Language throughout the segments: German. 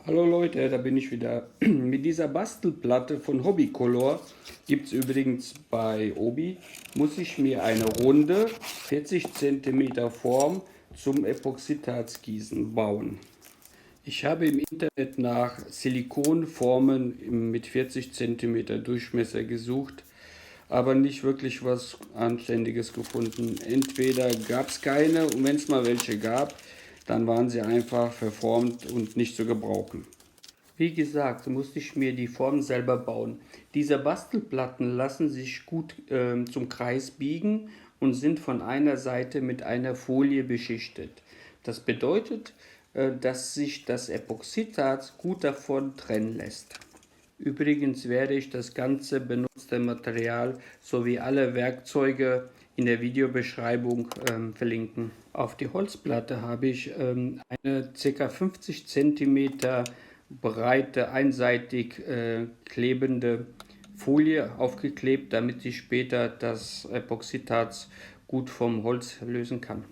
Hallo Leute, da bin ich wieder. Mit dieser Bastelplatte von Hobbycolor, gibt es übrigens bei Obi, muss ich mir eine runde 40 cm Form zum Epoxidharzgießen bauen. Ich habe im Internet nach Silikonformen mit 40 cm Durchmesser gesucht, aber nicht wirklich was Anständiges gefunden. Entweder gab es keine und wenn es mal welche gab, dann waren sie einfach verformt und nicht zu gebrauchen. Wie gesagt, musste ich mir die Form selber bauen. Diese Bastelplatten lassen sich gut zum Kreis biegen und sind von einer Seite mit einer Folie beschichtet. Das bedeutet, dass sich das Epoxidharz gut davon trennen lässt. Übrigens werde ich das ganze benutzte Material sowie alle Werkzeuge in der Videobeschreibung verlinken. Auf die Holzplatte habe ich eine ca. 50 cm breite, einseitig klebende Folie aufgeklebt, damit ich später das Epoxidharz gut vom Holz lösen kann.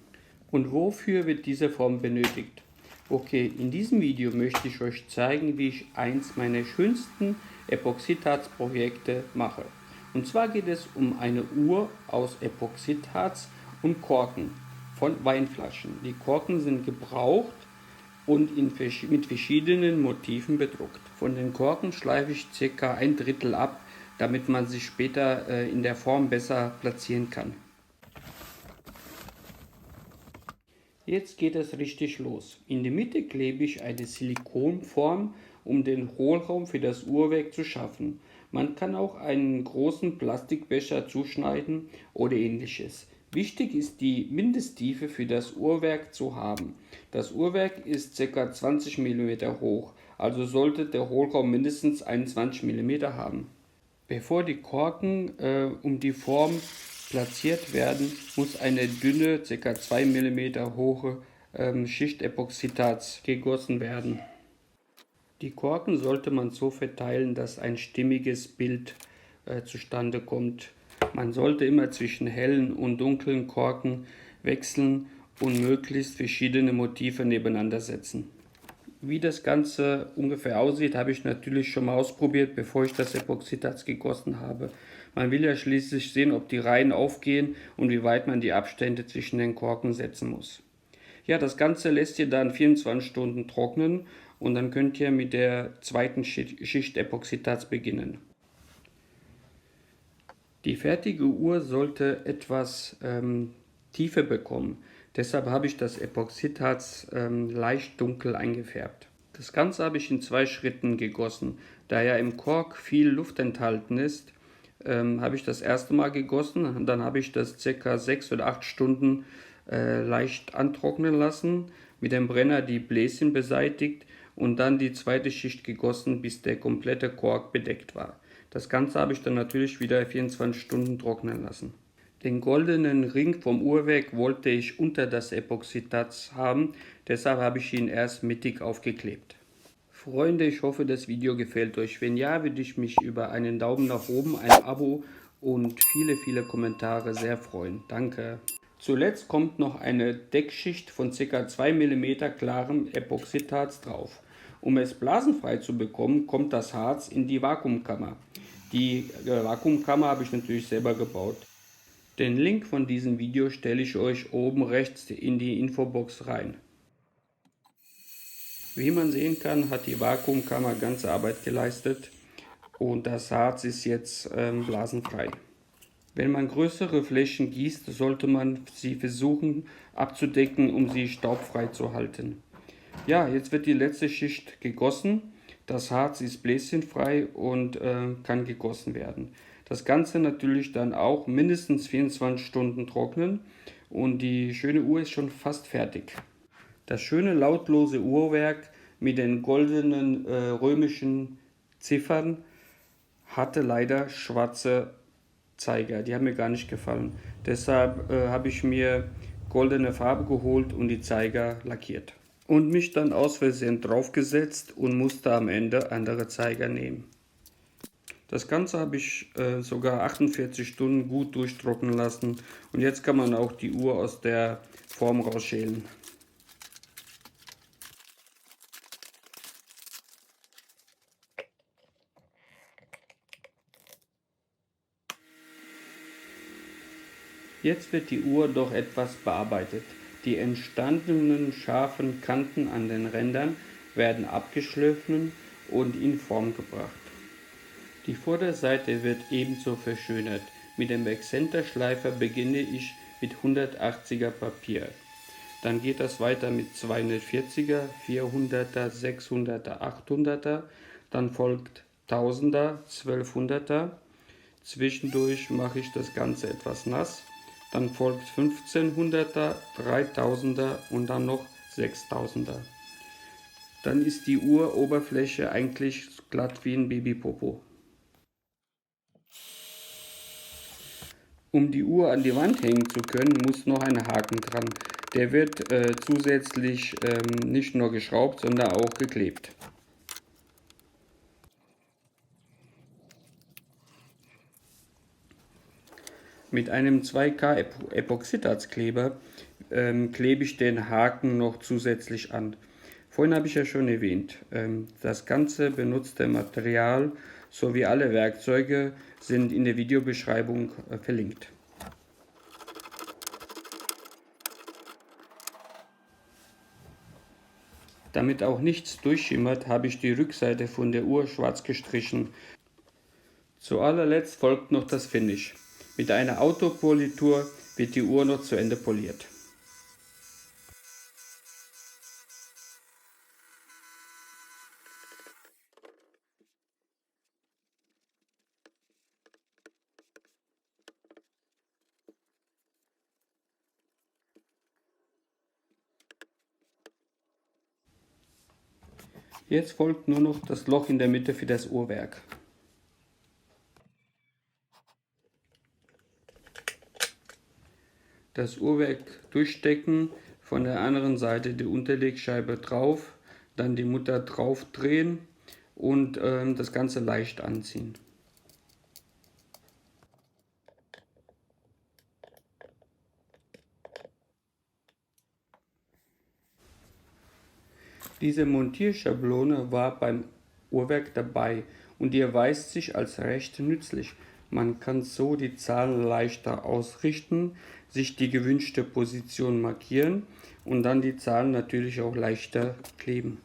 Und wofür wird diese Form benötigt? Okay, in diesem Video möchte ich euch zeigen, wie ich eins meiner schönsten Epoxidharz-Projekte mache. Und zwar geht es um eine Uhr aus Epoxidharz und Korken von Weinflaschen. Die Korken sind gebraucht und mit verschiedenen Motiven bedruckt. Von den Korken schleife ich ca. 1/3 ab, damit man sie später in der Form besser platzieren kann. Jetzt geht es richtig los. In die Mitte klebe ich eine Silikonform, um den Hohlraum für das Uhrwerk zu schaffen. Man kann auch einen großen Plastikbecher zuschneiden oder ähnliches. Wichtig ist die Mindesttiefe für das Uhrwerk zu haben. Das Uhrwerk ist ca. 20 mm hoch, also sollte der Hohlraum mindestens 21 mm haben. Bevor die Korken um die Form platziert werden, muss eine dünne, ca. 2 mm hohe Schicht Epoxidharz gegossen werden. Die Korken sollte man so verteilen, dass ein stimmiges Bild zustande kommt. Man sollte immer zwischen hellen und dunklen Korken wechseln und möglichst verschiedene Motive nebeneinander setzen. Wie das Ganze ungefähr aussieht, habe ich natürlich schon mal ausprobiert, bevor ich das Epoxidharz gegossen habe. Man will ja schließlich sehen, ob die Reihen aufgehen und wie weit man die Abstände zwischen den Korken setzen muss. Ja, das Ganze lässt ihr dann 24 Stunden trocknen und dann könnt ihr mit der zweiten Schicht Epoxidharz beginnen. Die fertige Uhr sollte etwas Tiefe bekommen. Deshalb habe ich das Epoxidharz leicht dunkel eingefärbt. Das Ganze habe ich in 2 Schritten gegossen. Da ja im Kork viel Luft enthalten ist, habe ich das erste Mal gegossen und dann habe ich das ca. 6 oder 8 Stunden leicht antrocknen lassen, mit dem Brenner die Bläschen beseitigt und dann die zweite Schicht gegossen, bis der komplette Kork bedeckt war. Das Ganze habe ich dann natürlich wieder 24 Stunden trocknen lassen. Den goldenen Ring vom Uhrwerk wollte ich unter das Epoxidharz haben, deshalb habe ich ihn erst mittig aufgeklebt. Freunde, ich hoffe, das Video gefällt euch. Wenn ja, würde ich mich über einen Daumen nach oben, ein Abo und viele Kommentare sehr freuen. Danke. Zuletzt kommt noch eine Deckschicht von ca. 2 mm klarem Epoxidharz drauf. Um es blasenfrei zu bekommen, kommt das Harz in die Vakuumkammer. Die Vakuumkammer habe ich natürlich selber gebaut. Den Link von diesem Video stelle ich euch oben rechts in die Infobox rein. Wie man sehen kann, hat die Vakuumkammer ganze Arbeit geleistet und das Harz ist jetzt blasenfrei. Wenn man größere Flächen gießt, sollte man sie versuchen abzudecken, um sie staubfrei zu halten. Ja, jetzt wird die letzte Schicht gegossen. Das Harz ist bläschenfrei und kann gegossen werden. Das Ganze natürlich dann auch mindestens 24 Stunden trocknen und die schöne Uhr ist schon fast fertig. Das schöne lautlose Uhrwerk mit den goldenen römischen Ziffern hatte leider schwarze Zeiger. Die haben mir gar nicht gefallen. Deshalb habe ich mir goldene Farbe geholt und die Zeiger lackiert. Und mich dann aus Versehen draufgesetzt und musste am Ende andere Zeiger nehmen. Das Ganze habe ich sogar 48 Stunden gut durchtrocknen lassen und jetzt kann man auch die Uhr aus der Form rausschälen. Jetzt wird die Uhr doch etwas bearbeitet. Die entstandenen scharfen Kanten an den Rändern werden abgeschliffen und in Form gebracht. Die Vorderseite wird ebenso verschönert. Mit dem Exzenterschleifer beginne ich mit 180er Papier. Dann geht das weiter mit 240er, 400er, 600er, 800er. Dann folgt 1000er, 1200er. Zwischendurch mache ich das Ganze etwas nass. Dann folgt 1500er, 3000er und dann noch 6000er. Dann ist die Uroberfläche eigentlich glatt wie ein Babypopo. Um die Uhr an die Wand hängen zu können, muss noch ein Haken dran. Der wird zusätzlich nicht nur geschraubt, sondern auch geklebt. Mit einem 2K Epoxidharzkleber klebe ich den Haken noch zusätzlich an. Vorhin habe ich ja schon erwähnt, das ganze benutzte Material sowie alle Werkzeuge sind in der Videobeschreibung verlinkt. Damit auch nichts durchschimmert, habe ich die Rückseite von der Uhr schwarz gestrichen. Zu allerletzt folgt noch das Finish. Mit einer Autopolitur wird die Uhr noch zu Ende poliert. Jetzt folgt nur noch das Loch in der Mitte für das Uhrwerk. Das Uhrwerk durchstecken, von der anderen Seite die Unterlegscheibe drauf, dann die Mutter drauf drehen und das Ganze leicht anziehen. Diese Montierschablone war beim Uhrwerk dabei und die erweist sich als recht nützlich. Man kann so die Zahlen leichter ausrichten, sich die gewünschte Position markieren und dann die Zahlen natürlich auch leichter kleben.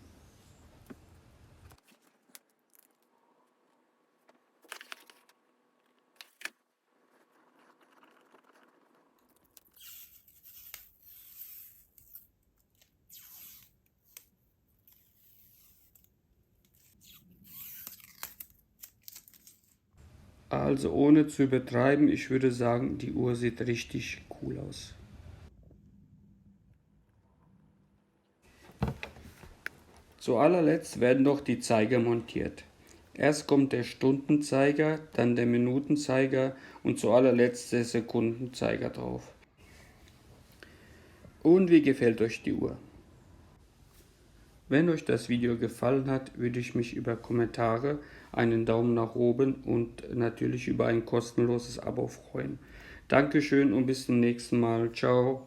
Also ohne zu übertreiben, ich würde sagen, die Uhr sieht richtig cool aus. Zu allerletzt werden noch die Zeiger montiert. Erst kommt der Stundenzeiger, dann der Minutenzeiger und zu allerletzt der Sekundenzeiger drauf. Und wie gefällt euch die Uhr? Wenn euch das Video gefallen hat, würde ich mich über Kommentare, einen Daumen nach oben und natürlich über ein kostenloses Abo freuen. Dankeschön und bis zum nächsten Mal. Ciao.